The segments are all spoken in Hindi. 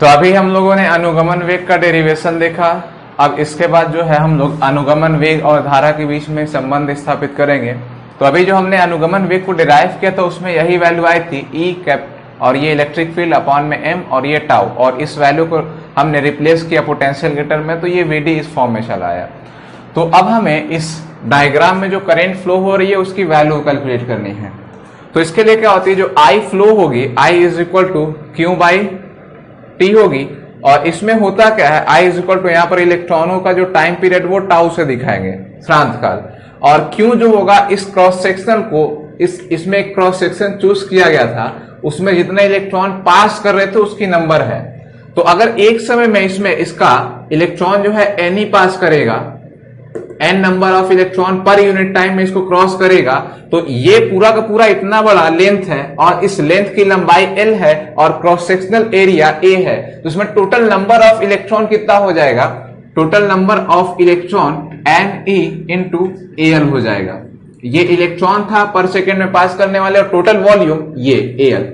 तो अभी हम लोगों ने अनुगमन वेग का डेरिवेशन देखा। अब इसके बाद जो है हम लोग अनुगमन वेग और धारा के बीच में संबंध स्थापित करेंगे। तो अभी जो हमने अनुगमन वेग को डिराइव किया था उसमें यही वैल्यू आई थी ई कैप, और ये इलेक्ट्रिक फील्ड अपॉन में एम और ये टाउ, और इस वैल्यू को हमने रिप्लेस किया पोटेंशियल के टर्म में, तो ये वीडी इस फॉर्म में चला आया। तो अब हमें इस डायग्राम में जो करंट फ्लो हो रही है उसकी वैल्यू कैलकुलेट करनी है। तो इसके लिए क्या होती है, जो आई फ्लो होगी I is equal to Q by T होगी, और इसमें होता क्या है आई इज इक्वल टू यहाँ पर इलेक्ट्रॉनों का जो टाइम पीरियड वो टाउ से दिखाएंगे श्रांत काल, और क्यू जो होगा इस क्रॉस सेक्शन को इसमें एक क्रॉस सेक्शन चूज किया गया था, उसमें जितने इलेक्ट्रॉन पास कर रहे थे उसकी नंबर है। तो अगर एक समय में इसमें इसका इलेक्ट्रॉन जो है एन ही पास करेगा, N number of electron per unit time में इसको क्रॉस करेगा, तो ये पूरा का पूरा इतना बड़ा लेंथ है और इस लेंथ की लंबाई एल है और क्रॉस सेक्शनल एरिया ए है। तो इसमें टोटल नंबर ऑफ इलेक्ट्रॉन कितना हो जाएगा, total number of electron N E into A L हो जाएगा। ये इलेक्ट्रॉन था पर सेकेंड में पास करने वाले, और टोटल वॉल्यूम ये ए एल।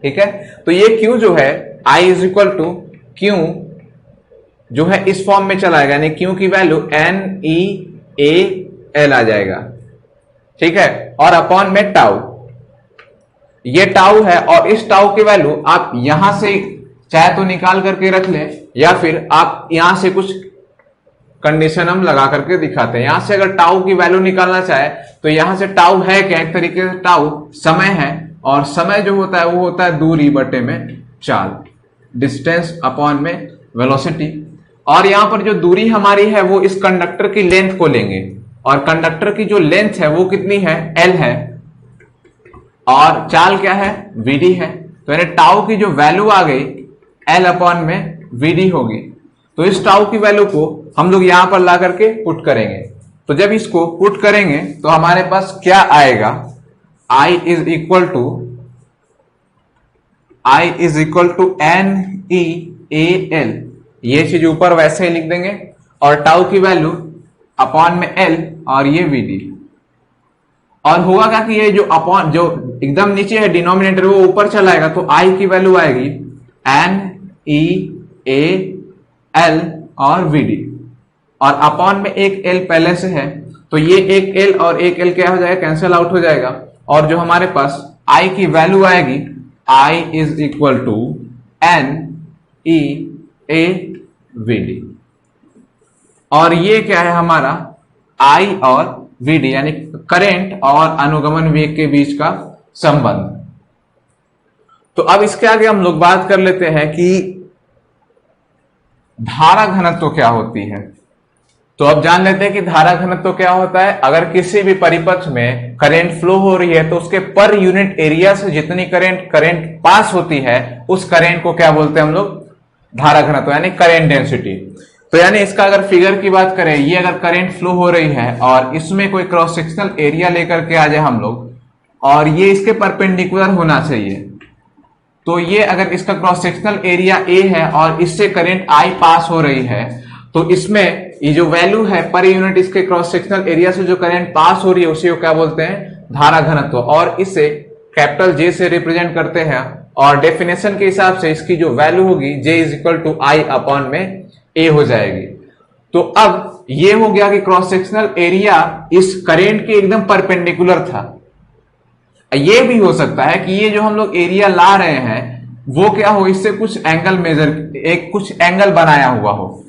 ठीक है, तो ये क्यू जो है आई इज इक्वल टू क्यू जो है इस फॉर्म में चला आएगा, यानी क्यू की value N E A L आ जाएगा। ठीक है, और अपॉन में टाउ, ये टाउ है, और इस टाउ की वैल्यू आप यहां से चाहे तो निकाल करके रख लें, या फिर आप यहां से कुछ कंडीशन हम लगा करके दिखाते हैं। यहां से अगर टाउ की वैल्यू निकालना चाहे तो यहां से टाउ है क्या, एक तरीके से टाउ समय है, और समय जो होता है वो होता है दूरी बटे में चाल, डिस्टेंस अपॉन में वेलोसिटी। और यहां पर जो दूरी हमारी है वो इस कंडक्टर की लेंथ को लेंगे, और कंडक्टर की जो लेंथ है वो कितनी है, एल है, और चाल क्या है, वीडी है। तो यानी टाउ की जो वैल्यू आ गई एल अपॉन में वीडी होगी। तो इस टाउ की वैल्यू को हम लोग यहां पर ला करके पुट करेंगे। तो जब इसको पुट करेंगे तो हमारे पास क्या आएगा, I is equal to N E A L, ये चीज ऊपर वैसे ही लिख देंगे, और टाउ की वैल्यू अपॉन में एल और ये वीडी। और होगा क्या कि ये जो अपॉन जो एकदम नीचे है डिनोमिनेटर वो ऊपर चलाएगा, तो आई की वैल्यू आएगी एन ई ए एल और वीडी, और अपॉन में एक एल पहले से है, तो ये एक एल और एक एल क्या हो जाएगा, कैंसिल आउट हो जाएगा, और जो हमारे पास आई की वैल्यू आएगी I is equal to N E A VD. और ये क्या है हमारा आई और वीडी, यानी करंट और अनुगमन वेग के बीच का संबंध। तो अब इसके आगे हम लोग बात कर लेते हैं कि धारा घनत्व क्या होती है। तो अब जान लेते हैं कि धारा घनत्व क्या होता है। अगर किसी भी परिपथ में करंट फ्लो हो रही है तो उसके पर यूनिट एरिया से जितनी करंट पास होती है उस करंट को क्या बोलते हैं हम लोग, धारा घनत्व, यानी करंट डेंसिटी। तो यानी इसका अगर फिगर की बात करें, ये अगर करंट फ्लो हो रही है और इसमें कोई क्रॉस सेक्शनल एरिया लेकर के आ जाए हम लोग, और ये इसके परपेंडिकुलर होना चाहिए, तो ये अगर इसका क्रॉस सेक्शनल एरिया ए है और इससे करंट आई पास हो रही है, तो इसमें ये जो वैल्यू है पर यूनिट इसके क्रॉस सेक्शनल एरिया से जो करंट पास हो रही है उसी को क्या बोलते हैं, धारा घनत्व, और इसे कैपिटल जे से रिप्रेजेंट करते हैं। और डेफिनेशन के हिसाब से इसकी जो वैल्यू होगी J is equal to I upon में ए हो जाएगी। तो अब ये हो गया कि क्रॉस सेक्शनल एरिया इस करंट के एकदम परपेंडिकुलर था। ये भी हो सकता है कि ये जो हम लोग एरिया ला रहे हैं वो क्या हो, इससे कुछ एंगल कुछ एंगल बनाया हुआ हो,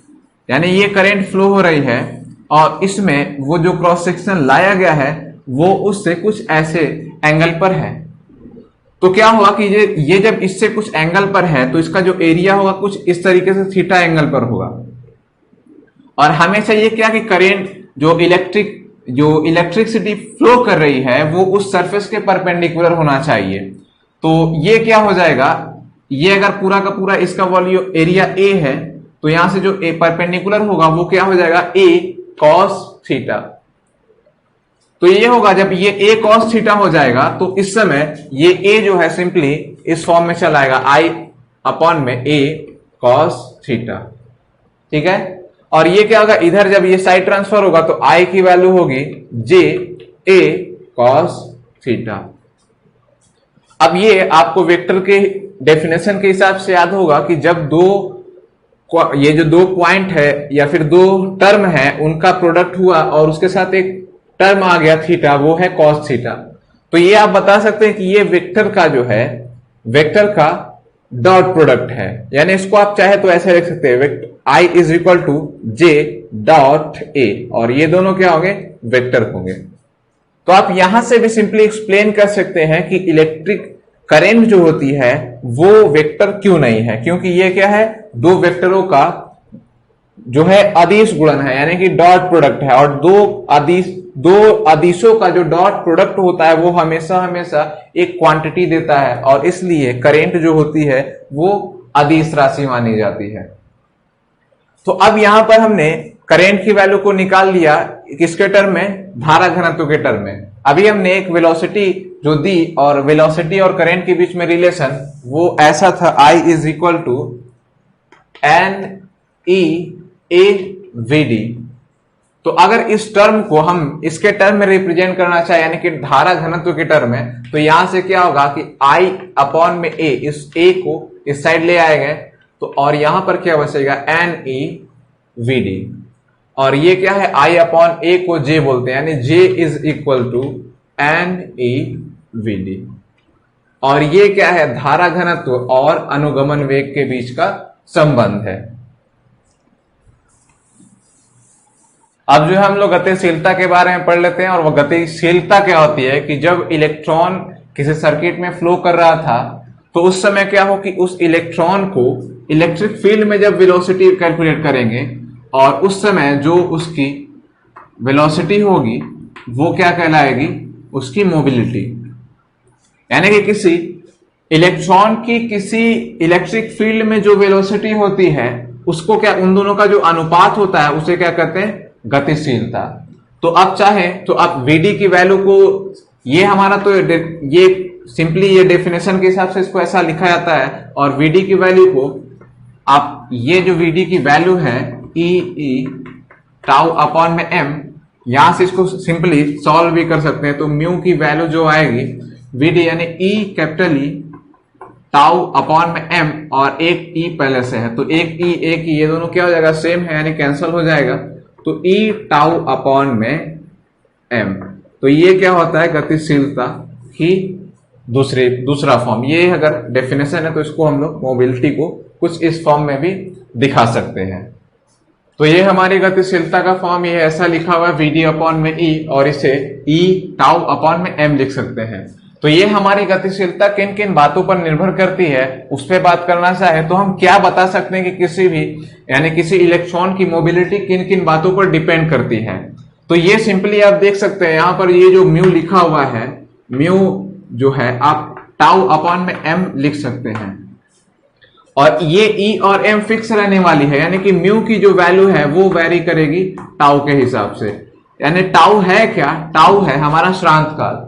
यानी ये करंट फ्लो हो रही है और इसमें वो जो क्रॉस सेक्शन लाया गया है वो उससे कुछ ऐसे एंगल पर है। तो क्या हुआ कि ये जब इससे कुछ एंगल पर है तो इसका जो एरिया होगा कुछ इस तरीके से थीटा एंगल पर होगा। और हमेशा ये क्या कि करंट जो इलेक्ट्रिसिटी फ्लो कर रही है वो उस सरफेस के परपेंडिकुलर होना चाहिए। तो ये क्या हो जाएगा, ये अगर पूरा का पूरा इसका वॉल्यूम एरिया ए है तो यहां से जो ए परपेंडिकुलर होगा वो क्या हो जाएगा, ए कॉस थीटा। तो ये होगा जब ये ए कॉस थीटा हो जाएगा तो इस समय ये ए जो है सिंपली इस फॉर्म में चला आएगा, आई अपॉन में ए कॉस थीटा। ठीक है, और ये क्या होगा, इधर जब ये साइड ट्रांसफर होगा तो आई की वैल्यू होगी जे ए कॉस थीटा। अब ये आपको वेक्टर के डेफिनेशन के हिसाब से याद होगा कि जब ये जो दो पॉइंट है या फिर दो टर्म है उनका प्रोडक्ट हुआ और उसके साथ एक टर्म आ गया थीटा, वो है कॉस थीटा, तो ये आप बता सकते हैं कि ये वेक्टर का जो है वेक्टर का डॉट प्रोडक्ट है। यानी इसको आप चाहे तो ऐसे लिख सकते हैं, I is equal to J dot A, और ये दोनों क्या होंगे, वेक्टर होंगे। तो आप यहां से भी सिंपली एक्सप्लेन कर सकते हैं कि इलेक्ट्रिक करंट जो होती है वो वेक्टर क्यों नहीं है, क्योंकि ये क्या है, दो वेक्टरों का जो है अदिश गुणन है, यानी कि डॉट प्रोडक्ट है, और दो अदिशों का जो डॉट प्रोडक्ट होता है वो हमेशा हमेशा एक क्वांटिटी देता है, और इसलिए करंट जो होती है वो अदिश राशि मानी जाती है। तो अब यहां पर हमने करंट की वैल्यू को निकाल लिया, किसके टर्म में, धारा घनत्व के टर्म में। अभी हमने एक वेलोसिटी जो दी, और वेलोसिटी और करंट के बीच में रिलेशन वो ऐसा था, I is equal to N E A V D. तो अगर इस टर्म को हम इसके टर्म में रिप्रेजेंट करना चाहे, यानी कि धारा घनत्व के टर्म में, तो यहां से क्या होगा कि I अपॉन में ए, इस ए को इस साइड ले आएंगे, तो और यहां पर क्या बचेगा, एन ई वी डी, और ये क्या है, I अपॉन ए को J बोलते हैं, यानी J is equal to N E V D. और ये क्या है, धारा घनत्व और अनुगमन वेग के बीच का संबंध है। अब जो है हम लोग गतिशीलता के बारे में पढ़ लेते हैं, और वह गतिशीलता क्या होती है कि जब इलेक्ट्रॉन किसी सर्किट में फ्लो कर रहा था तो उस समय क्या हो कि उस इलेक्ट्रॉन को इलेक्ट्रिक फील्ड में जब वेलोसिटी कैलकुलेट करेंगे, और उस समय जो उसकी वेलोसिटी होगी वो क्या कहलाएगी, उसकी मोबिलिटी। यानी कि किसी इलेक्ट्रॉन की किसी इलेक्ट्रिक फील्ड में जो वेलोसिटी होती है उसको क्या, उन दोनों का जो अनुपात होता है उसे क्या कहते हैं, गतिशीलता। तो अब चाहे तो आप Vd की वैल्यू को, ये हमारा तो ये सिंपली ये डेफिनेशन के हिसाब से इसको ऐसा लिखा जाता है, और Vd की वैल्यू को आप, ये जो Vd की वैल्यू है ई टाउ अपॉन में m, यहां से इसको सिंपली सॉल्व भी कर सकते हैं। तो म्यू की वैल्यू जो आएगी Vd यानी E capital E tau upon में m, और एक ई पहले से है, तो एक ई ये दोनों क्या हो जाएगा, सेम है, यानी कैंसिल हो जाएगा, तो ई टाउ अपॉन में m। तो ये क्या होता है, गतिशीलता की दूसरा फॉर्म। ये अगर डेफिनेशन है तो इसको हम लोग मोबिलिटी को कुछ इस फॉर्म में भी दिखा सकते हैं। तो ये हमारी गतिशीलता का फॉर्म, ये ऐसा लिखा हुआ है Vd अपॉन में ई, और इसे ई टाउ अपॉन में m लिख सकते हैं। तो ये हमारी गतिशीलता किन किन बातों पर निर्भर करती है, उस पर बात करना चाहे तो हम क्या बता सकते हैं कि किसी भी, यानी किसी इलेक्ट्रॉन की मोबिलिटी किन किन बातों पर डिपेंड करती है। तो ये सिंपली आप देख सकते हैं, यहां पर ये जो म्यू लिखा हुआ है, म्यू जो है आप टाउ अपॉन में m लिख सकते हैं, और ये ई और m फिक्स रहने वाली है, यानी कि म्यू की जो वैल्यू है वो वेरी करेगी टाउ के हिसाब से। यानी टाउ है क्या, टाउ है हमारा श्रांत काल,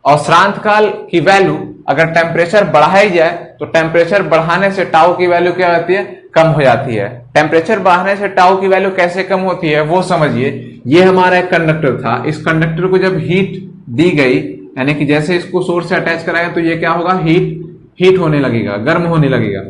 और श्रांत काल की वैल्यू अगर टेम्परेचर बढ़ाई जाए तो टेम्परेचर बढ़ाने से टाउ की वैल्यू क्या होती है, कम हो जाती है। टेम्परेचर बढ़ाने से टाउ की वैल्यू कैसे कम होती है वो समझिए। ये हमारा एक कंडक्टर था, इस कंडक्टर को जब हीट दी गई, यानी कि जैसे इसको सोर्स से अटैच कराएंगे तो ये क्या होगा, हीट होने लगेगा, गर्म होने लगेगा,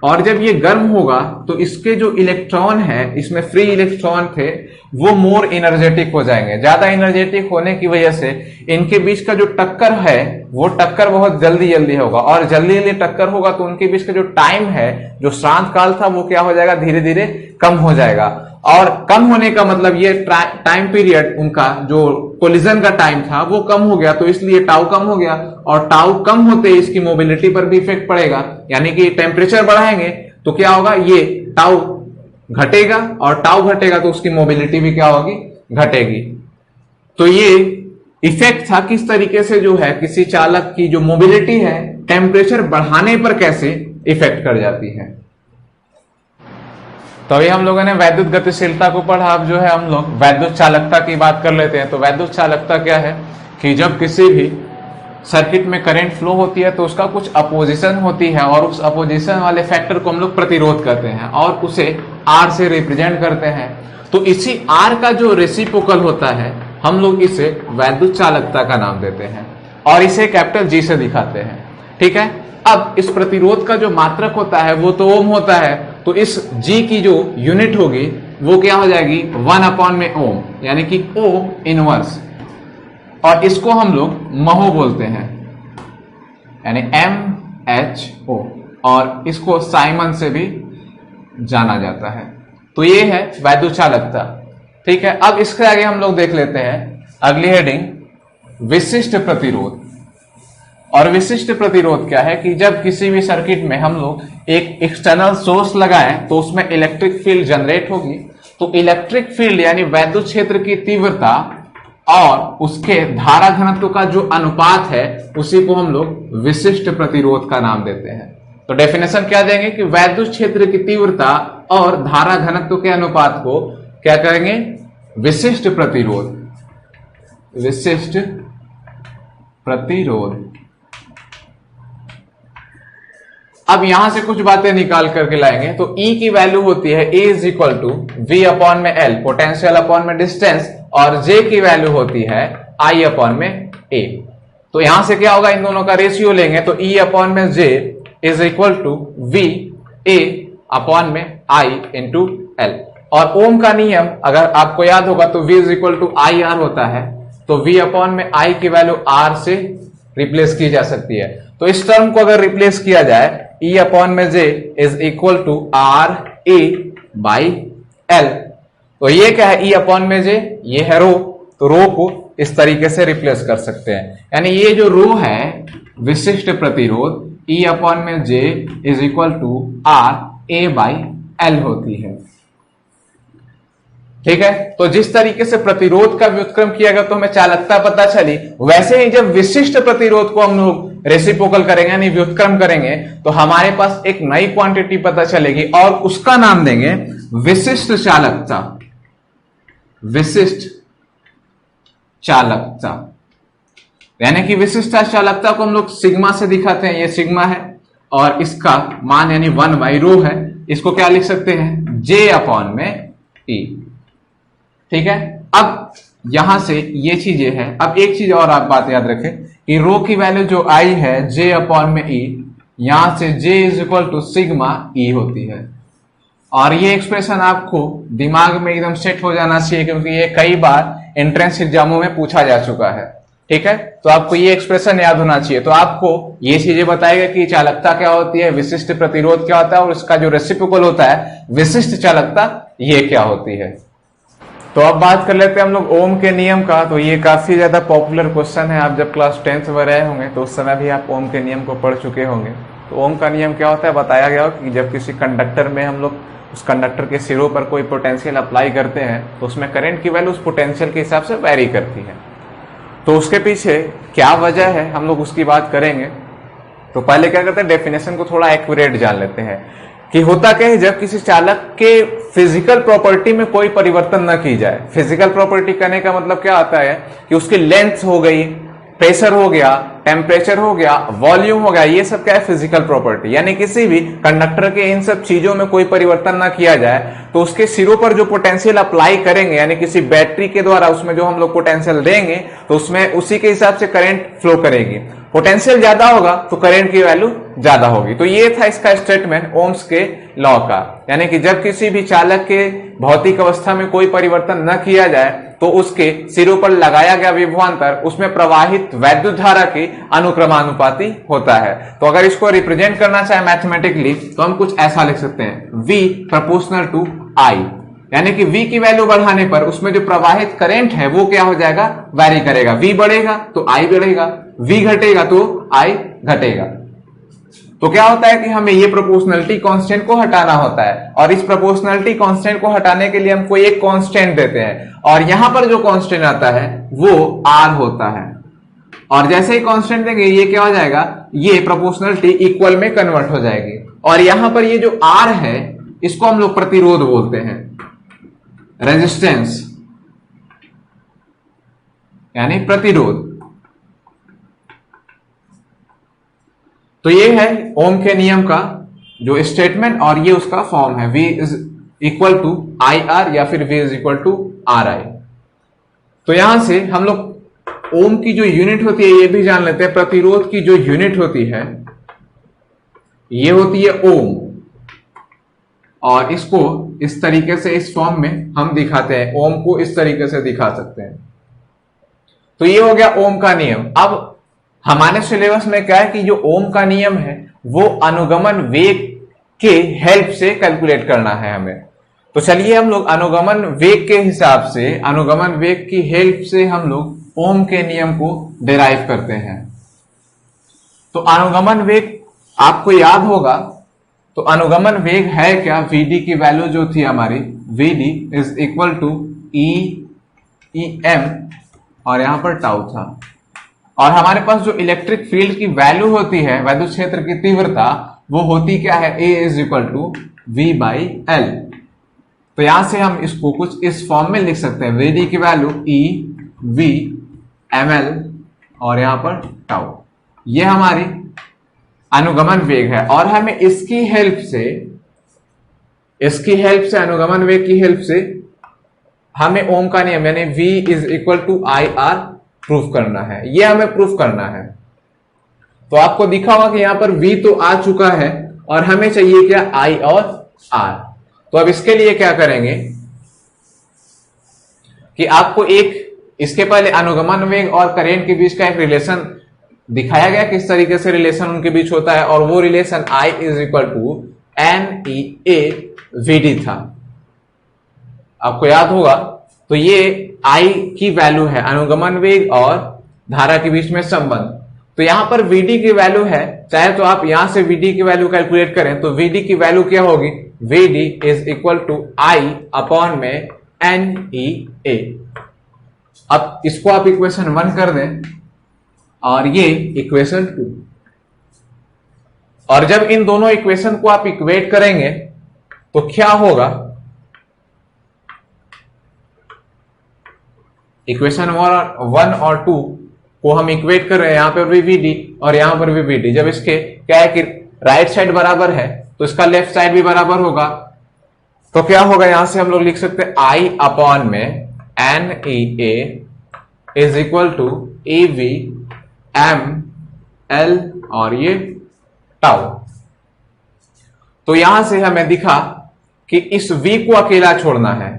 और जब ये गर्म होगा तो इसके जो इलेक्ट्रॉन है, इसमें फ्री इलेक्ट्रॉन थे, वो मोर एनर्जेटिक हो जाएंगे। ज्यादा एनर्जेटिक होने की वजह से इनके बीच का जो टक्कर है वो टक्कर बहुत जल्दी जल्दी होगा, और जल्दी जल्दी टक्कर होगा तो उनके बीच का जो टाइम है, जो श्रांत काल था, वो क्या हो जाएगा, धीरे धीरे कम हो जाएगा। और कम होने का मतलब ये टाइम पीरियड, उनका जो कोलिजन का टाइम था वो कम हो गया, तो इसलिए टाउ कम हो गया, और टाउ कम होते ही इसकी मोबिलिटी पर भी इफेक्ट पड़ेगा। यानी कि टेम्परेचर बढ़ाएंगे तो क्या होगा, ये टाउ घटेगा, और टाउ घटेगा तो उसकी मोबिलिटी भी क्या होगी, घटेगी। तो ये इफेक्ट था किस तरीके से जो है किसी चालक की जो मोबिलिटी है टेम्परेचर बढ़ाने पर कैसे इफेक्ट कर जाती है। तो अभी हम लोगों ने वैद्युत गतिशीलता को पढ़ा, अब जो है हम लोग वैद्युत चालकता की बात कर लेते हैं। तो वैद्युत चालकता क्या है कि जब किसी भी सर्किट में करंट फ्लो होती है तो उसका कुछ अपोजिशन होती है, और उस अपोजिशन वाले फैक्टर को हम लोग प्रतिरोध करते हैं और उसे R से रिप्रेजेंट करते हैं। तो इसी R का जो रेसिप्रोकल होता है हम लोग इसे वैद्युत चालकता का नाम देते हैं, और इसे कैपिटल G से दिखाते हैं। ठीक है, अब इस प्रतिरोध का जो मात्रक होता है वो तो ओम होता है, तो इस G की जो यूनिट होगी वो क्या हो जाएगी 1 में ओम, यानी कि ओम इनवर्स, और इसको हम लोग महो बोलते हैं, यानी MHO, और इसको साइमन से भी जाना जाता है। तो ये है वैद्युत चालकता। ठीक है, अब इसके आगे हम लोग देख लेते हैं अगली हेडिंग विशिष्ट प्रतिरोध। और विशिष्ट प्रतिरोध क्या है कि जब किसी भी सर्किट में हम लोग एक एक्सटर्नल सोर्स लगाएं तो उसमें इलेक्ट्रिक फील्ड जनरेट होगी, तो इलेक्ट्रिक फील्ड यानी वैद्युत क्षेत्र की तीव्रता और उसके धारा घनत्व का जो अनुपात है उसी को हम लोग विशिष्ट प्रतिरोध का नाम देते हैं। तो डेफिनेशन क्या देंगे कि वैद्युत क्षेत्र की तीव्रता और धारा घनत्व के अनुपात को क्या करेंगे, विशिष्ट प्रतिरोध। विशिष्ट प्रतिरोध। अब यहां से कुछ बातें निकाल करके लाएंगे, तो E की वैल्यू होती है A is equal to V upon में L, पोटेंशियल अपॉन में डिस्टेंस, और J की वैल्यू होती है I अपॉन में A। तो यहां से क्या होगा, इन दोनों का रेशियो लेंगे तो E अपॉन में J is equal to V A upon में I इंटू L। और ओम का नियम अगर आपको याद होगा तो V is equal to I R होता है, तो V अपॉन में I की वैल्यू R से रिप्लेस की जा सकती है। तो इस टर्म को अगर रिप्लेस किया जाए E अपॉन में J is equal to R A by L, तो ये क्या है, E अपॉन में J, ये है रो, तो रो को इस तरीके से रिप्लेस कर सकते हैं। यानी ये जो रो है विशिष्ट प्रतिरोध E अपॉन में J is equal to R A by L होती है। ठीक है, तो जिस तरीके से प्रतिरोध का व्युत्क्रम किया गया तो हमें चालकता पता चली, वैसे ही जब विशिष्ट प्रतिरोध को हम लोग रेसिप्रोकल करेंगे यानी व्युत्क्रम करेंगे तो हमारे पास एक नई क्वांटिटी पता चलेगी और उसका नाम देंगे विशिष्ट चालकता। विशिष्ट चालकता यानी कि विशिष्ट चालकता को हम लोग सिग्मा से दिखाते हैं, ये सिग्मा है और इसका मान यानी 1/ρ है, इसको क्या लिख सकते हैं, J अपॉन में E। ठीक है, अब यहां से ये चीजें हैं। अब एक चीज और आप बात याद रखें कि रो की वैल्यू जो आई है J अपॉन में E, यहां से J is equal to sigma E होती है। और ये एक्सप्रेशन आपको दिमाग में एकदम सेट हो जाना चाहिए क्योंकि ये कई बार एंट्रेंस एग्जामों में पूछा जा चुका है। ठीक है, तो आपको ये एक्सप्रेशन याद होना चाहिए। तो आपको ये चीजें बताएगा कि चालकता क्या होती है, विशिष्ट प्रतिरोध क्या होता है और इसका जो रेसिप्रोकल होता है विशिष्ट चालकता, ये क्या होती है। तो अब बात कर लेते हैं हम लोग ओम के नियम का। तो ये काफी ज्यादा पॉपुलर क्वेश्चन है, आप जब क्लास 10th में रहे होंगे तो उस समय भी आप ओम के नियम को पढ़ चुके होंगे। तो ओम का नियम क्या होता है, बताया गया हो कि जब किसी कंडक्टर में हम लोग उस कंडक्टर के सिरों पर कोई पोटेंशियल अप्लाई करते हैं तो उसमें करंट की वैल्यू उस पोटेंशियल के हिसाब से वेरी करती है। तो उसके पीछे क्या वजह है हम लोग उसकी बात करेंगे। तो पहले क्या करते हैं, डेफिनेशन को थोड़ा एक्यूरेट जान लेते हैं कि होता क्या है जब किसी चालक के फिजिकल प्रॉपर्टी में कोई परिवर्तन न की जाए। फिजिकल प्रॉपर्टी करने का मतलब क्या आता है कि उसकी लेंथ हो गई, प्रेशर हो गया, टेम्परेचर हो गया, वॉल्यूम हो गया, ये सब क्या है फिजिकल प्रॉपर्टी। यानी किसी भी कंडक्टर के इन सब चीजों में कोई परिवर्तन ना किया जाए तो उसके सिरों पर जो पोटेंशियल अप्लाई करेंगे यानी किसी बैटरी के द्वारा उसमें जो हम लोग पोटेंशियल देंगे तो उसमें उसी के हिसाब से करंट फ्लो करेगी। पोटेंशियल ज्यादा होगा तो करंट की वैल्यू ज्यादा होगी। तो ये था इसका स्टेटमेंट ओम्स के लॉ का, यानी कि जब किसी भी चालक के भौतिक अवस्था में कोई परिवर्तन न किया जाए तो उसके सिरों पर लगाया गया विभवांतर उसमें प्रवाहित वैद्युत धारा की अनुक्रमानुपाती होता है। तो अगर इसको रिप्रेजेंट करना चाहे मैथमेटिकली तो हम कुछ ऐसा लिख सकते हैं, V प्रोपोर्शनल टू I, यानी कि V की वैल्यू बढ़ाने पर उसमें जो प्रवाहित करंट है वो क्या हो जाएगा, वैरी करेगा। V बढ़ेगा तो I बढ़ेगा, V घटेगा तो I घटेगा। तो क्या होता है कि हमें ये प्रोपोर्शनलिटी कांस्टेंट को हटाना होता है और इस प्रोपोर्शनलिटी कांस्टेंट को हटाने के लिए हम कोई एक कांस्टेंट देते हैं और यहां पर जो कांस्टेंट आता है वो R होता है। और जैसे ही कांस्टेंट देंगे ये क्या हो जाएगा, ये प्रोपोर्शनलिटी इक्वल में कन्वर्ट हो जाएगी। और यहां पर ये जो R है इसको हम लोग प्रतिरोध बोलते हैं, रेजिस्टेंस यानी प्रतिरोध। तो ये है ओम के नियम का जो स्टेटमेंट और ये उसका फॉर्म है, V is equal to I R या फिर V is equal to R I. तो यहां से हम लोग ओम की जो यूनिट होती है ये भी जान लेते हैं, प्रतिरोध की जो यूनिट होती है ये होती है ओम, और इसको इस तरीके से इस फॉर्म में हम दिखाते हैं, ओम को इस तरीके से दिखा सकते हैं। तो ये हो गया ओम का नियम। अब हमारे सिलेबस में क्या है कि जो ओम का नियम है वो अनुगमन वेग के हेल्प से कैलकुलेट करना है हमें। तो चलिए हम लोग अनुगमन वेग के हिसाब से, अनुगमन वेग की हेल्प से हम लोग ओम के नियम को डिराइव करते हैं। तो अनुगमन वेग आपको याद होगा, तो अनुगमन वेग है क्या, vd की वैल्यू जो थी हमारी, vd is equal to E M और यहां पर टाउ था। और हमारे पास जो इलेक्ट्रिक फील्ड की वैल्यू होती है, वैद्युत क्षेत्र की तीव्रता, वो होती क्या है, A is equal to V by L. तो यहां से हम इसको कुछ इस फॉर्म में लिख सकते हैं, vd की वैल्यू E V ml और यहां पर टाउ। ये हमारी अनुगमन वेग है। और हमें इसकी हेल्प से अनुगमन वेग की हेल्प से हमें ओम का नियम यानी V is equal to I R proof करना है, ये हमें प्रूफ करना है। तो आपको दिखा होगा कि यहां पर V तो आ चुका है और हमें चाहिए क्या, I और R। तो अब इसके लिए क्या करेंगे कि आपको इसके पहले अनुगमन वेग और करंट के बीच का एक रिलेशन दिखाया गया, किस तरीके से रिलेशन उनके बीच होता है, और वो relation I is equal to NEA/VD था, आपको याद होगा। तो ये I की वैल्यू है, अनुगमन वेग और धारा के बीच में संबंध। तो यहां पर VD की वैल्यू है, चाहे तो आप यहां से VD की वैल्यू कैलकुलेट करें, तो VD की वैल्यू क्या होगी, VD is equal to I upon में NEA। अब इसको आप इक्वेशन 1 कर दें और ये इक्वेशन 2, और जब इन दोनों इक्वेशन को आप इक्वेट करेंगे तो क्या होगा, इक्वेशन 1 और 2 को हम इक्वेट कर रहे हैं, यहां पर भी VD और यहां पर भी VD। जब इसके क्या है कि राइट साइड बराबर है तो इसका लेफ्ट साइड भी बराबर होगा, तो क्या होगा, यहां से हम लोग लिख सकते हैं I अपॉन में NEA is equal to EV ML और ये टाउ। तो यहां से हमें दिखा कि इस V को अकेला छोड़ना है,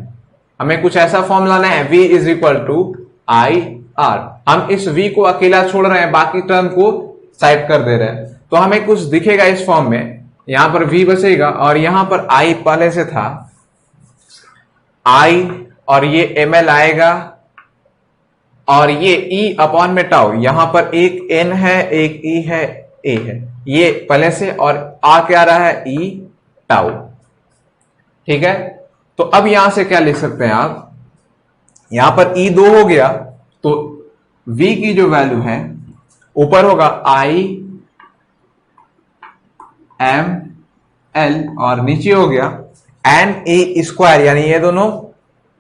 हमें कुछ ऐसा फॉर्म लाना है, V is equal to I R. हम इस V को अकेला छोड़ रहे हैं, बाकी टर्म को साइड कर दे रहे हैं, तो हमें कुछ दिखेगा इस फॉर्म में, यहां पर V बचेगा और यहां पर I पहले से था, I और ये ml आएगा और ये E अपॉन में टाउ, यहां पर एक N है, एक E है, A है, ये पहले से, और आ क्या रहा है, E टाउ। ठीक है, तो अब यहां से क्या लिख सकते हैं आप, यहां पर E 2 हो गया, तो V की जो वैल्यू है ऊपर होगा I M L और नीचे हो गया NE स्क्वायर, यानी ये दोनों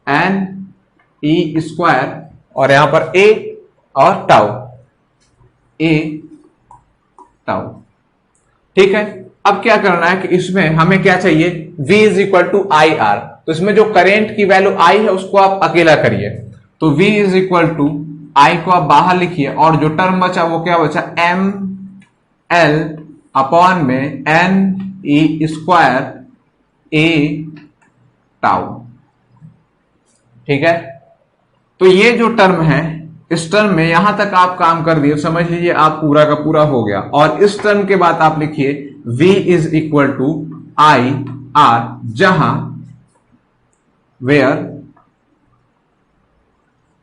NE स्क्वायर और यहां पर A और टाउ, A टाउ। ठीक है, अब क्या करना है कि इसमें हमें क्या चाहिए, V is equal to I R. तो इसमें जो करेंट की वैल्यू I है उसको आप अकेला करिए, तो V is equal to I को आप बाहर लिखिए और जो टर्म बचा वो क्या बचा, M L अपॉन में NE स्क्वायर A टाउ। ठीक है, तो ये जो टर्म है, इस टर्म में यहां तक आप काम कर दिए, समझ लीजिए आप पूरा का पूरा हो गया। और इस टर्म के बाद आप लिखिए V is equal to I R, जहां वेयर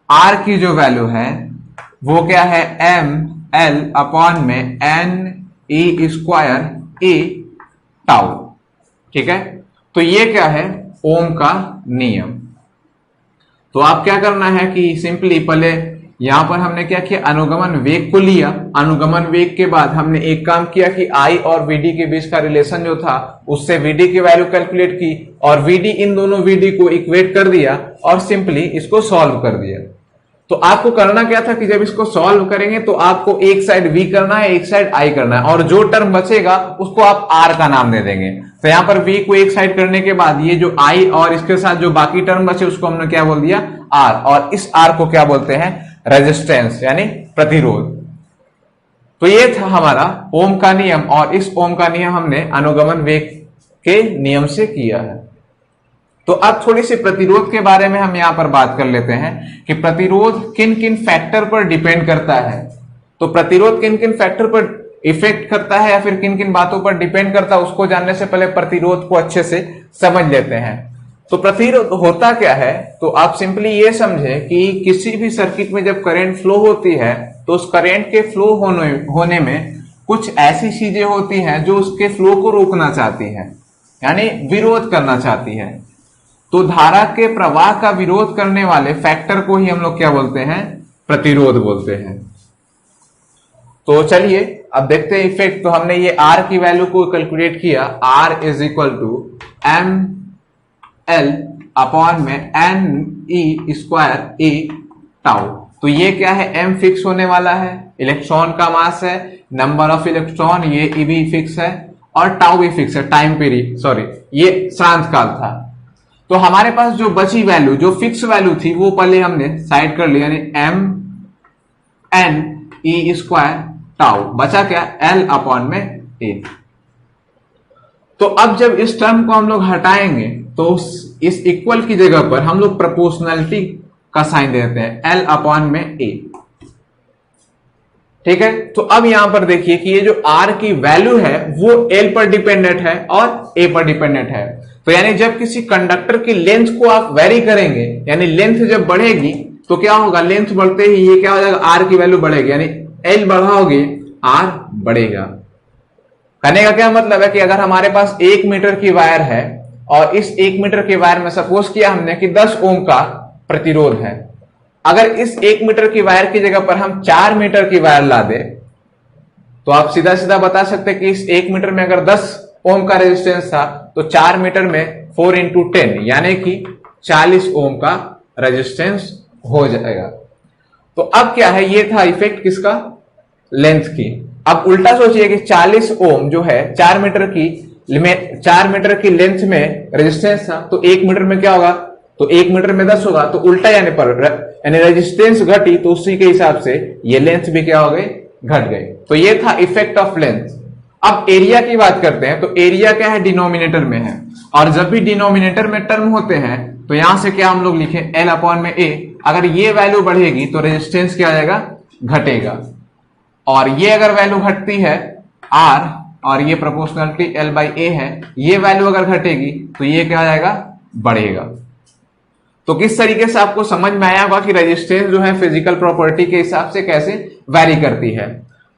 R की जो वैल्यू है वो क्या है, M L अपॉन में NE स्क्वायर A टाउ। ठीक है, तो ये क्या है, ओम का नियम। तो आप क्या करना है कि सिंपली पहले यहां पर हमने क्या किया, अनुगमन वेग को लिया, अनुगमन वेग के बाद हमने एक काम किया कि I और VD के बीच का रिलेशन जो था उससे VD की वैल्यू कैलकुलेट की और VD, इन दोनों VD को इक्वेट कर दिया और सिंपली इसको सॉल्व कर दिया। तो आपको करना क्या था कि जब इसको सॉल्व करेंगे तो आपको एक साइड V करना है, एक साइड I करना है, और जो टर्म बचेगा उसको आप R का नाम दे देंगे। तो यहां पर V को एक साइड करने के बाद ये जो I और इसके साथ जो बाकी टर्म बचे उसको हमने क्या बोल दिया, R, और इस R को क्या बोलते हैं, रेजिस्टेंस यानी प्रतिरोध। तो ये था हमारा ओम का नियम, और इस ओम का नियम हमने अनुगमन वेग के नियम से किया है। तो अब थोड़ी सी प्रतिरोध के बारे में हम यहां पर बात कर लेते हैं कि प्रतिरोध किन किन फैक्टर पर डिपेंड करता है। तो प्रतिरोध किन किन फैक्टर पर इफेक्ट करता है या फिर किन किन बातों पर डिपेंड करता है, उसको जानने से पहले प्रतिरोध को अच्छे से समझ लेते हैं। तो प्रतिरोध होता क्या है, तो आप सिंपली ये समझे कि किसी भी सर्किट में जब करंट फ्लो होती है तो उस करंट के फ्लो होने में कुछ ऐसी चीजें होती हैं जो उसके फ्लो को रोकना चाहती हैं, यानी विरोध करना चाहती है। तो धारा के प्रवाह का विरोध करने वाले फैक्टर को ही हम लोग क्या बोलते हैं, प्रतिरोध बोलते हैं। तो चलिए अब देखते हैं इफेक्ट। तो हमने ये R की वैल्यू को कैलकुलेट किया, R is equal to M L upon में NE² E टाउ। तो ये क्या है, M फिक्स होने वाला है, इलेक्ट्रॉन का मास है, नंबर ऑफ इलेक्ट्रॉन ये E भी फिक्स है, और टाउ भी फिक्स है, टाइम पीरियड, सॉरी ये श्रांत काल था। तो हमारे पास जो बची वैल्यू, जो फिक्स वैल्यू थी, वो पहले हमने साइड कर लिया, यानी MNE² टाउ, बचा क्या, L अपॉन में A। तो अब जब इस टर्म को हम लोग हटाएंगे तो इस इक्वल की जगह पर हम लोग प्रोपोर्शनलिटी का साइन देते हैं, L अपॉन में A। ठीक है, तो अब यहां पर देखिए कि ये जो R की वैल्यू है वो L पर डिपेंडेंट है और A पर डिपेंडेंट है। तो यानी जब किसी कंडक्टर की लेंथ को आप वेरी करेंगे, यानी लेंथ जब बढ़ेगी तो क्या होगा, लेंथ बढ़ते ही ये क्या हो जाएगा, R की वैल्यू बढ़ेगी, यानी L बढ़ाओगे R बढ़ेगा। कहने का क्या मतलब है कि अगर हमारे पास 1 मीटर की वायर है और इस 1 मीटर के वायर में सपोज किया हमने कि 10 ओम का प्रतिरोध है, अगर इस 1 मीटर की वायर की जगह पर हम 4 मीटर की वायर ला दे तो आप सीधा सीधा बता सकते हैं कि इस 1 मीटर में अगर 10 ओम का रेजिस्टेंस था तो 4 मीटर में 4 × 10 यानी कि 40 ओम का रेजिस्टेंस हो जाएगा। तो अब क्या है, ये था इफेक्ट किसका, लेंथ की। अब उल्टा सोचिए कि 40 ओम जो है 4 मीटर की लेंथ में रेजिस्टेंस था, तो 1 मीटर में क्या होगा, तो 1 मीटर में 10 होगा, तो उल्टा यानी रेजिस्टेंस घटी तो उसी के हिसाब से ये लेंथ भी क्या हो गई, घट गई। तो ये था इफेक्ट ऑफ लेंथ। अब एरिया की बात करते हैं, तो एरिया क्या है, डिनोमिनेटर में है, और जब भी डिनोमिनेटर में टर्म होते हैं तो यहां से क्या हम लोग लिखे, L अपॉन में A। अगर ये वैल्यू बढ़ेगी तो रेजिस्टेंस क्या आ जाएगा, घटेगा, और ये अगर वैल्यू घटती है R और ये प्रोपोर्शनलिटी L/A है, ये वैल्यू अगर घटेगी तो ये क्या आ जाएगा, बढ़ेगा। तो किस तरीके से आपको समझ में आया होगा कि रेजिस्टेंस जो है फिजिकल प्रॉपर्टी के हिसाब से कैसे वैरी करती है।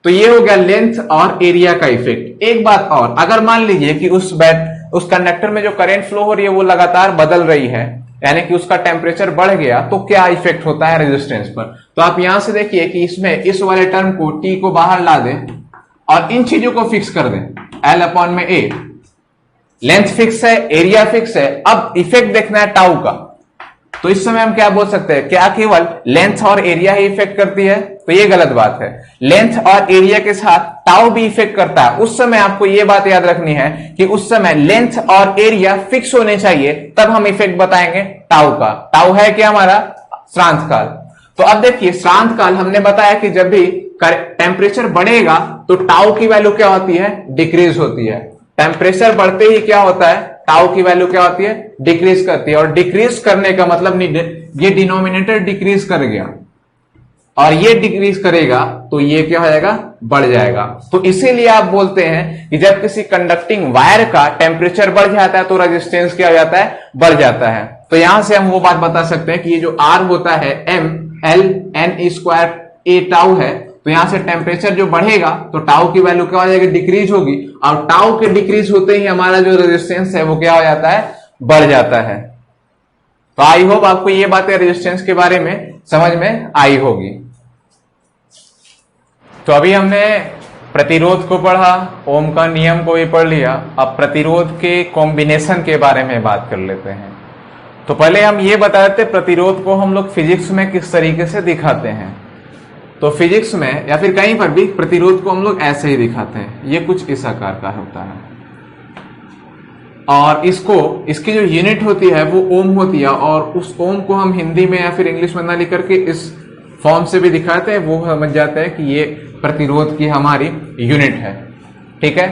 तो ये हो गया लेंथ और एरिया का इफेक्ट। एक बात और, अगर मान लीजिए कि उस कंडक्टर में जो करंट फ्लो हो रही है वो लगातार बदल रही है, यानी कि उसका टेम्परेचर बढ़ गया, तो क्या इफेक्ट होता है रेजिस्टेंस पर। तो आप यहां से देखिए कि इसमें इस वाले टर्म को T को बाहर ला दें और इन चीजों को फिक्स कर दें, L अपॉन में A। लेंथ फिक्स है, एरिया फिक्स है, अब इफेक्ट देखना है टाउ का। तो इस समय हम क्या बोल सकते हैं, क्या केवल लेंथ और एरिया ही इफेक्ट करती है, तो ये गलत बात है। लेंथ और एरिया के साथ टाउ भी इफेक्ट करता है। उस समय आपको ये बात याद रखनी है कि उस समय लेंथ और एरिया फिक्स होने चाहिए, तब हम इफेक्ट बताएंगे टाउ का। टाउ है क्या हमारा, श्रांत काल। तो अब देखिए श्रांत काल हमने बताया कि जब भी टेम्परेचर बढ़ेगा तो टाउ की वैल्यू क्या होती है, डिक्रीज होती है। टेम्परेचर बढ़ते ही क्या होता है, टाउ की वैल्यू क्या होती है, डिक्रीज करती है। और डिक्रीज करने का मतलब ये डिनोमिनेटर डिक्रीज कर गया और ये डिक्रीज करेगा तो ये क्या हो जाएगा, बढ़ जाएगा। तो इसीलिए आप बोलते हैं कि जब किसी कंडक्टिंग वायर का टेम्परेचर बढ़ जाता है तो रेजिस्टेंस क्या हो जाता है, बढ़ जाता है। तो यहां से हम वो बात बता सकते हैं कि ये जो R होता है MLNE² A टाउ है, तो यहां से टेम्परेचर जो बढ़ेगा तो टाउ की वैल्यू क्या हो जाएगी, डिक्रीज होगी, और टाउ के डिक्रीज होते ही हमारा जो रेजिस्टेंस है वो क्या हो जाता है, बढ़ जाता है। तो आई होप आपको ये बातें रेजिस्टेंस के बारे में समझ में आई होगी। तो अभी हमने प्रतिरोध को पढ़ा, ओम का नियम को भी पढ़ लिया। अब प्रतिरोध के कॉम्बिनेशन के बारे में बात कर लेते हैं। तो पहले हम ये बता देते प्रतिरोध को हम लोग फिजिक्स में किस तरीके से दिखाते हैं। तो फिजिक्स में या फिर कहीं पर भी प्रतिरोध को हम लोग ऐसे ही दिखाते हैं, ये कुछ इस आकार का होता है, और इसकी जो यूनिट होती है वो ओम होती है, और उस ओम को हम हिंदी में या फिर इंग्लिश में ना लिख करके इस फॉर्म से भी दिखाते हैं वो समझ जाते हैं कि ये प्रतिरोध की हमारी यूनिट है। ठीक है,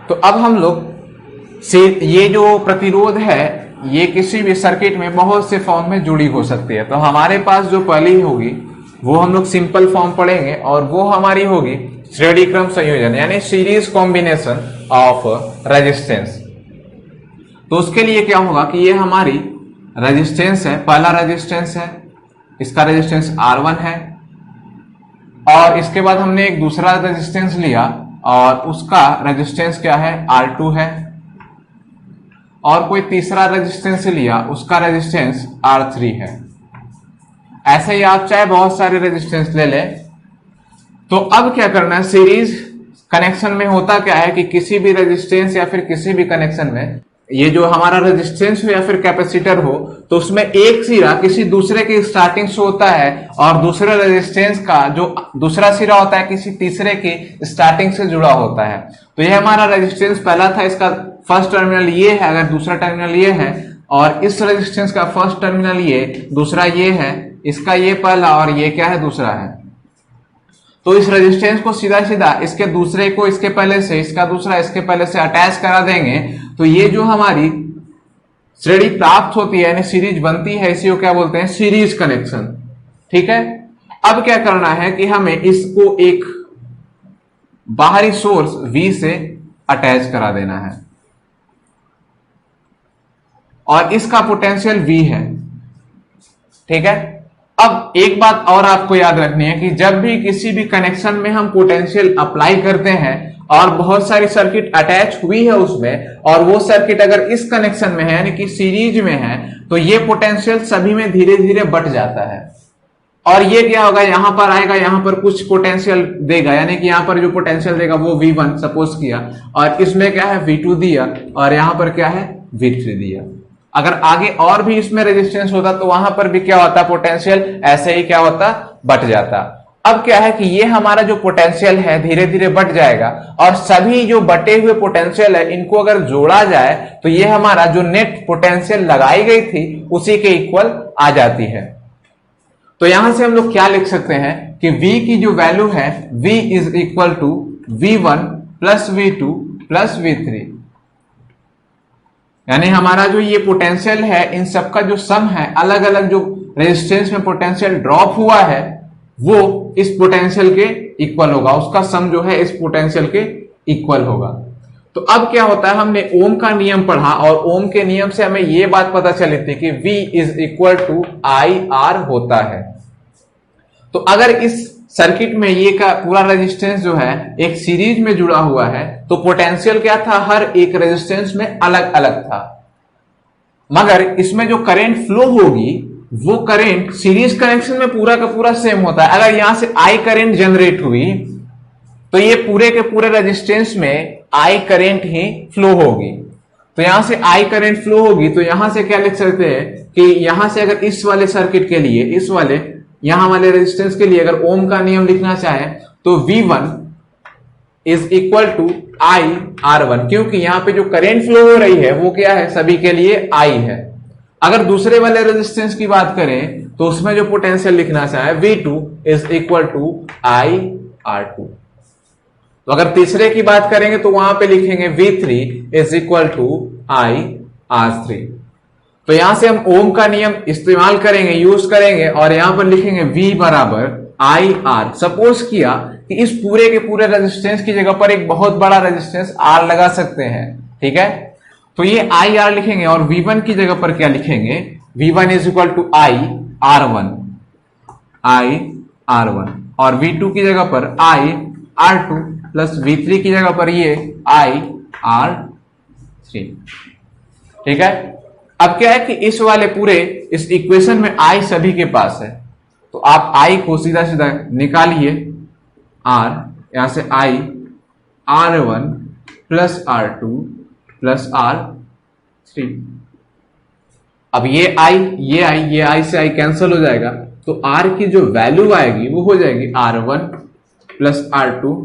तो अब हम लोग से ये जो प्रतिरोध है ये किसी भी सर्किट में बहुत से फॉर्म में जुड़ी हो सकती है। तो हमारे पास जो पहली होगी वो हम लोग सिंपल फॉर्म पढ़ेंगे और वो हमारी होगी श्रेणी क्रम संयोजन यानी सीरीज कॉम्बिनेशन ऑफ रेजिस्टेंस। तो उसके लिए क्या होगा कि ये हमारी रेजिस्टेंस है, पहला रेजिस्टेंस है, इसका रेजिस्टेंस R1 है और इसके बाद हमने एक दूसरा रेजिस्टेंस लिया और उसका रेजिस्टेंस क्या है R2 है और कोई तीसरा रेजिस्टेंस लिया उसका रेजिस्टेंस R3 है। ऐसे ही आप चाहे बहुत सारे रेजिस्टेंस ले लें। तो अब क्या करना है, सीरीज कनेक्शन में होता क्या है कि किसी भी रेजिस्टेंस या फिर किसी भी कनेक्शन में ये जो हमारा रेजिस्टेंस हो या फिर कैपेसिटर हो तो उसमें एक सिरा किसी दूसरे के स्टार्टिंग से होता है और दूसरे रेजिस्टेंस का जो दूसरा सिरा होता है किसी तीसरे के स्टार्टिंग से जुड़ा होता है। तो ये हमारा रेजिस्टेंस पहला था, इसका फर्स्ट टर्मिनल ये है, अगर दूसरा टर्मिनल ये है और इस रेजिस्टेंस का फर्स्ट टर्मिनल ये, दूसरा ये है, इसका ये पहला और ये क्या है दूसरा है। तो इस रेजिस्टेंस को सीधा सीधा इसके दूसरे को इसके पहले से, इसका दूसरा इसके पहले से अटैच करा देंगे तो ये जो हमारी श्रेणी प्राप्त होती है यानी सीरीज बनती है, इसी को क्या बोलते हैं, सीरीज कनेक्शन। ठीक है, अब क्या करना है कि हमें इसको एक बाहरी सोर्स V से अटैच करा देना है और इसका पोटेंशियल V है। ठीक है, अब एक बात और आपको याद रखनी है कि जब भी किसी भी कनेक्शन में हम पोटेंशियल अप्लाई करते हैं और बहुत सारी सर्किट अटैच हुई है उसमें और वो सर्किट अगर इस कनेक्शन में है यानी कि सीरीज में है तो ये पोटेंशियल सभी में धीरे धीरे बढ़ जाता है और ये क्या होगा, यहां पर आएगा, यहां पर कुछ पोटेंशियल देगा यानी कि यहां पर जो पोटेंशियल देगा वो V1 सपोज किया और इसमें क्या है V2 दिया और यहां पर क्या है V3 दिया। अगर आगे और भी इसमें रेजिस्टेंस होता तो वहां पर भी क्या होता, पोटेंशियल ऐसे ही क्या होता, बढ़ जाता। अब क्या है कि ये हमारा जो पोटेंशियल है धीरे धीरे बढ़ जाएगा और सभी जो बटे हुए पोटेंशियल है इनको अगर जोड़ा जाए तो ये हमारा जो नेट पोटेंशियल लगाई गई थी उसी के इक्वल आ जाती है। तो यहां से हम लोग क्या लिख सकते हैं कि V की जो वैल्यू है V is equal to V1 plus V2 plus V3 यानी हमारा जो ये पोटेंशियल है इन सबका जो सम है, अलग अलग जो रेजिस्टेंस में पोटेंशियल ड्रॉप हुआ है वो इस पोटेंशियल के इक्वल होगा, उसका सम जो है इस पोटेंशियल के इक्वल होगा। तो अब क्या होता है, हमने ओम का नियम पढ़ा और ओम के नियम से हमें ये बात पता चली थी कि V is equal to IR होता है। तो अगर इस सर्किट में ये का पूरा रेजिस्टेंस जो है एक सीरीज में जुड़ा हुआ है तो पोटेंशियल क्या था, हर एक रेजिस्टेंस में अलग अलग था, मगर इसमें जो करंट फ्लो होगी वो करंट सीरीज कनेक्शन में पूरा का पूरा सेम होता है। अगर यहां से I करंट जनरेट हुई तो ये पूरे के पूरे रेजिस्टेंस में I करंट ही फ्लो होगी। तो यहां से I करंट फ्लो होगी तो यहां से क्या लिख सकते हैं कि यहां से अगर इस वाले सर्किट के लिए, इस वाले यहां वाले रेजिस्टेंस के लिए अगर ओम का नियम लिखना चाहे तो V1 is equal to IR1 क्योंकि यहां पे जो करंट फ्लो हो रही है वो क्या है, सभी के लिए I है। अगर दूसरे वाले रेजिस्टेंस की बात करें तो उसमें जो पोटेंशियल लिखना चाहे V2 is equal to IR2। तो अगर तीसरे की बात करेंगे तो वहां पे लिखेंगे V3 is equal to IR3। तो यहां से हम ओम का नियम इस्तेमाल करेंगे, यूज करेंगे और यहां पर लिखेंगे V बराबर IR। सपोज किया कि इस पूरे के पूरे रेजिस्टेंस की जगह पर एक बहुत बड़ा रेजिस्टेंस R लगा सकते हैं। ठीक है, तो ये IR लिखेंगे और V1 की जगह पर क्या लिखेंगे, V1 is equal to IR1 और V2 की जगह पर IR2 प्लस V3 की जगह पर ये IR3। ठीक है, अब क्या है कि इस वाले पूरे इस इक्वेशन में I सभी के पास है तो आप I को सीधा सीधा निकालिए, R यहां से R1 plus R2 plus R3। अब ये I से I कैंसिल हो जाएगा तो R की जो वैल्यू आएगी वो हो जाएगी R1 plus R2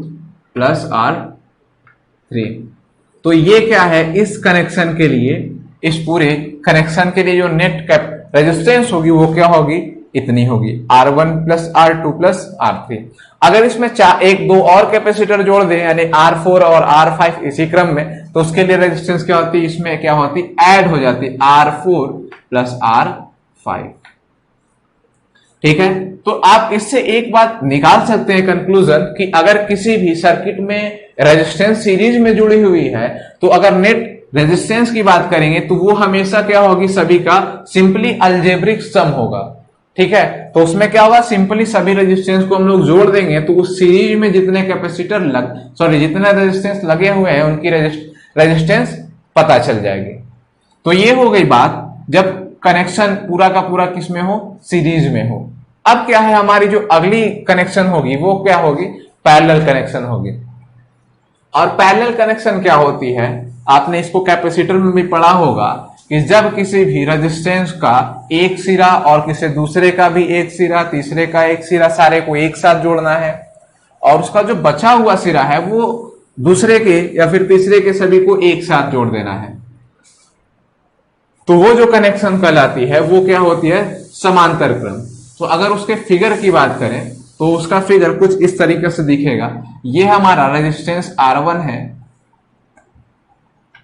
plus R3। तो ये क्या है, इस कनेक्शन के लिए, इस पूरे कनेक्शन के लिए जो नेट कैप रेजिस्टेंस होगी वो क्या होगी, इतनी होगी, R1 plus R2 plus R3। अगर इसमें एक दो और कैपेसिटर जोड़ दें यानी R4 और R5 इसी क्रम में, तो उसके लिए रेजिस्टेंस क्या होती है, इसमें क्या होती, ऐड हो जाती R4 प्लस R5। ठीक है, तो आप इससे एक बात निकाल सकते हैं कंक्लूजन कि अगर किसी भी सर्किट में रेजिस्टेंस सीरीज में जुड़ी हुई है, तो अगर नेट रेजिस्टेंस की बात करेंगे तो वो हमेशा क्या होगी, सभी का सिंपली अलजेब्रिक सम होगा। ठीक है, तो उसमें क्या होगा, सिंपली सभी रेजिस्टेंस को हम लोग जोड़ देंगे तो उस सीरीज में जितने कैपेसिटर जितने रेजिस्टेंस लगे हुए हैं उनकी रेजिस्टेंस पता चल जाएगी। तो ये हो गई बात जब कनेक्शन पूरा का पूरा किस में हो, सीरीज में हो। अब क्या है, हमारी जो अगली कनेक्शन होगी वो क्या होगी, पैरेलल कनेक्शन होगी। और पैरेलल कनेक्शन क्या होती है, आपने इसको कैपेसिटर में भी पढ़ा होगा कि जब किसी भी रेजिस्टेंस का एक सिरा और किसी दूसरे का भी एक सिरा, तीसरे का एक सिरा, सारे को एक साथ जोड़ना है और उसका जो बचा हुआ सिरा है वो दूसरे के या फिर तीसरे के सभी को एक साथ जोड़ देना है, तो वो जो कनेक्शन कहलाती है वो क्या होती है, समांतर क्रम। तो अगर उसके फिगर की बात करें तो उसका फिगर कुछ इस तरीके से दिखेगा। ये हमारा रेजिस्टेंस R1 है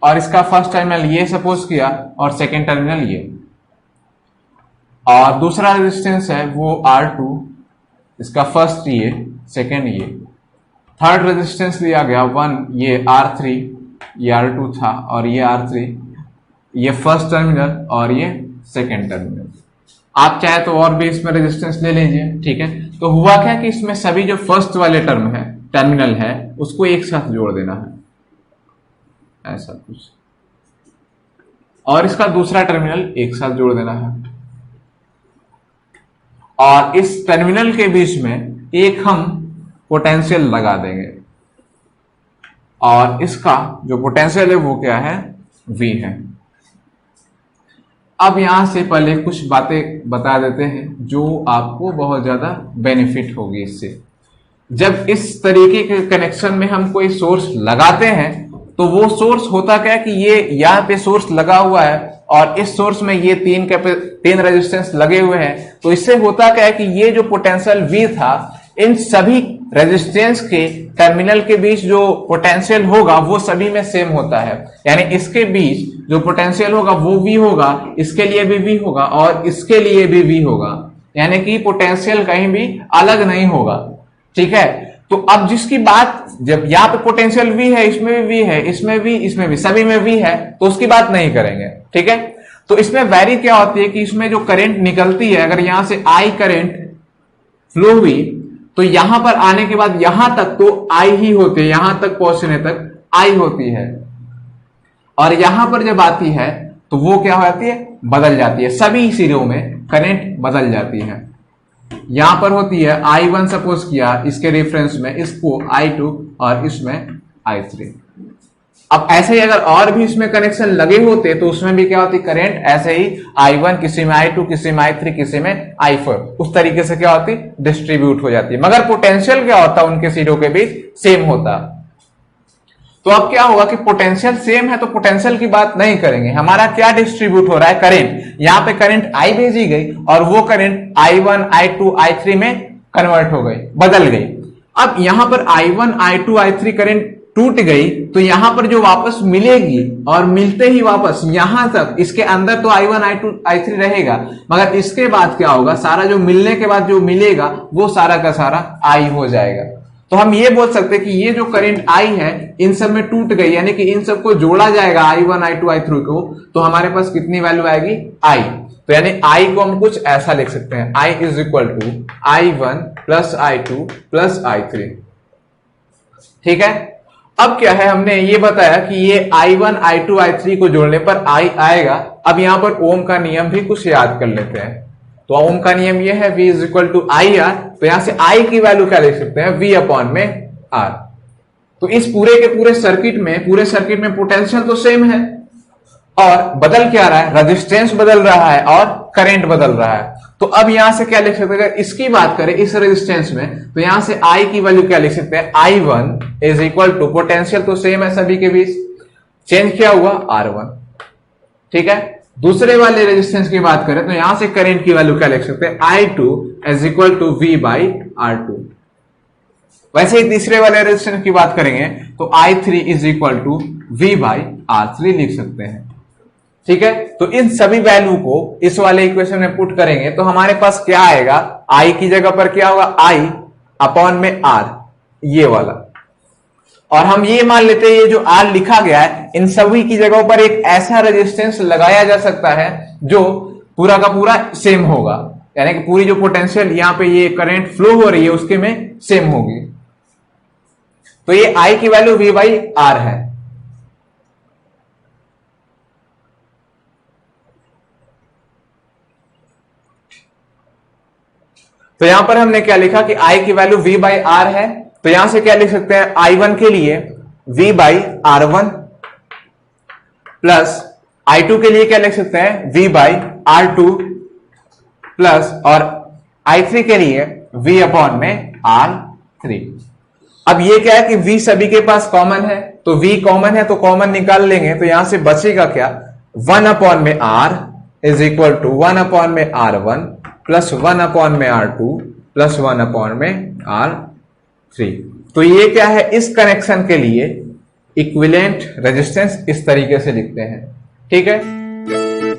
और इसका फर्स्ट टर्मिनल ये सपोज किया और सेकेंड टर्मिनल ये, और दूसरा रेजिस्टेंस है वो R2, इसका फर्स्ट ये, सेकेंड ये, थर्ड रेजिस्टेंस लिया गया 1, ये R3, ये R2 था और ये R3, ये फर्स्ट टर्मिनल और ये सेकेंड टर्मिनल। आप चाहे तो और भी इसमें रेजिस्टेंस ले लीजिए। ठीक है, तो हुआ क्या कि इसमें सभी जो फर्स्ट वाले टर्मिनल है उसको एक साथ जोड़ देना है, ऐसा कुछ, और इसका दूसरा टर्मिनल एक साथ जोड़ देना है, और इस टर्मिनल के बीच में एक हम पोटेंशियल लगा देंगे और इसका जो पोटेंशियल है वो क्या है, V है। अब यहां से पहले कुछ बातें बता देते हैं जो आपको बहुत ज्यादा बेनिफिट होगी इससे। जब इस तरीके के कनेक्शन में हम कोई सोर्स लगाते हैं तो वो सोर्स होता क्या है कि ये यहाँ पे सोर्स लगा हुआ है और इस सोर्स में ये तीन रेजिस्टेंस लगे हुए हैं, तो इससे होता क्या है कि ये जो पोटेंशियल V था, इन सभी रेजिस्टेंस के टर्मिनल के बीच जो पोटेंशियल होगा वो सभी में सेम होता है। यानी इसके बीच जो पोटेंशियल होगा वो V होगा, इसके लिए भी V होगा और इसके लिए भी V होगा, यानी कि पोटेंशियल कहीं भी अलग नहीं होगा। ठीक है, तो अब जिसकी बात, जब यहाँ पे पोटेंशियल V है, इसमें भी V है, इसमें भी, सभी में V है, तो उसकी बात नहीं करेंगे। ठीक है, तो इसमें वैरी क्या होती है कि इसमें जो करंट निकलती है, अगर यहां से I करंट फ्लो हुई तो यहां पर आने के बाद यहां तक तो I ही होती है, यहां तक पहुंचने तक I होती है, और यहां पर जब आती है तो वो क्या हो जाती है, बदल जाती है, सभी सिरों में करंट बदल जाती है। यहां पर होती है I1 सपोज किया, इसके रेफरेंस में इसको I2 और इसमें I3। अब ऐसे ही अगर और भी इसमें कनेक्शन लगे होते तो उसमें भी क्या होती, करंट ऐसे ही I1 किसी में I2, किसी में I3, किसी में I4, उस तरीके से क्या होती, डिस्ट्रीब्यूट हो जाती है, मगर पोटेंशियल क्या होता उनके सिरों के बीच सेम होता। तो अब क्या होगा कि पोटेंशियल सेम है तो पोटेंशियल की बात नहीं करेंगे, हमारा क्या डिस्ट्रीब्यूट हो रहा है, करंट। यहां पे करंट I भेजी गई और वो करंट I1, I2, I3 में कन्वर्ट हो गई, बदल गई। अब यहां पर I1, I2, I3 करंट टूट गई तो यहां पर जो वापस मिलेगी, और मिलते ही वापस यहां तक, इसके अंदर तो I1, I2, I3 रहेगा, मगर इसके बाद क्या होगा, सारा जो मिलने के बाद जो मिलेगा वो सारा का सारा I हो जाएगा। तो हम ये बोल सकते हैं कि ये जो करंट I है इन सब में टूट गई, यानी कि इन सबको जोड़ा जाएगा I1, I2, I3 को, तो हमारे पास कितनी वैल्यू आएगी, I। तो यानी I को हम कुछ ऐसा लिख सकते हैं, I is equal to I1 plus I2 plus I3। ठीक है, अब क्या है, हमने ये बताया कि ये I1, I2, I3 को जोड़ने पर I आएगा। अब यहां पर ओम का नियम भी कुछ याद कर लेते हैं। तो ओम का नियम ये है V is equal to IR, तो यहां से I की वैल्यू क्या लिख सकते हैं, V अपॉन में R। तो इस पूरे के पूरे सर्किट में पोटेंशियल तो सेम है, और बदल क्या रहा है, रेजिस्टेंस बदल रहा है और करंट बदल रहा है। तो अब यहां से क्या लिख सकते हैं, अगर इसकी बात करें इस रेजिस्टेंस में, तो यहां से I की वैल्यू क्या लिख सकते हैं, I1 is equal to, potential तो सेम है सभी के बीच, चेंज क्या हुआ, R1। ठीक है, दूसरे वाले रेजिस्टेंस की बात करें तो यहां से करंट की वैल्यू क्या लिख सकते हैं, I2 is equal to V by R2। वैसे ही तीसरे वाले रेजिस्टेंस की बात करेंगे तो I3 is equal to V by R3 लिख सकते हैं। ठीक है, तो इन सभी वैल्यू को इस वाले इक्वेशन में पुट करेंगे तो हमारे पास क्या आएगा, I की जगह पर क्या होगा, I अपॉन में R, ये वाला। और हम ये मान लेते हैं ये जो R लिखा गया है इन सभी की जगहों पर एक ऐसा रेजिस्टेंस लगाया जा सकता है जो पूरा का पूरा सेम होगा, यानी कि पूरी जो पोटेंशियल यहां पे ये करंट फ्लो हो रही है उसके में सेम होगी। तो ये I की वैल्यू V बाई R है। तो यहां पर हमने क्या लिखा कि I की वैल्यू V बाई R है, तो यहां से क्या लिख सकते हैं, I1 के लिए V by R1 plus I2 के लिए क्या लिख सकते हैं, V बाई R2 प्लस और I3 के लिए V अपॉन में R3। अब ये क्या है कि V सभी के पास कॉमन है, तो V कॉमन है तो कॉमन निकाल लेंगे, तो यहां से बचेगा क्या, 1 अपॉन में R is equal to 1 upon में R1 प्लस 1 अपॉन में R2 प्लस 1 अपॉन में R3। तो ये क्या है, इस कनेक्शन के लिए इक्विवेलेंट रेजिस्टेंस इस तरीके से लिखते हैं। ठीक है।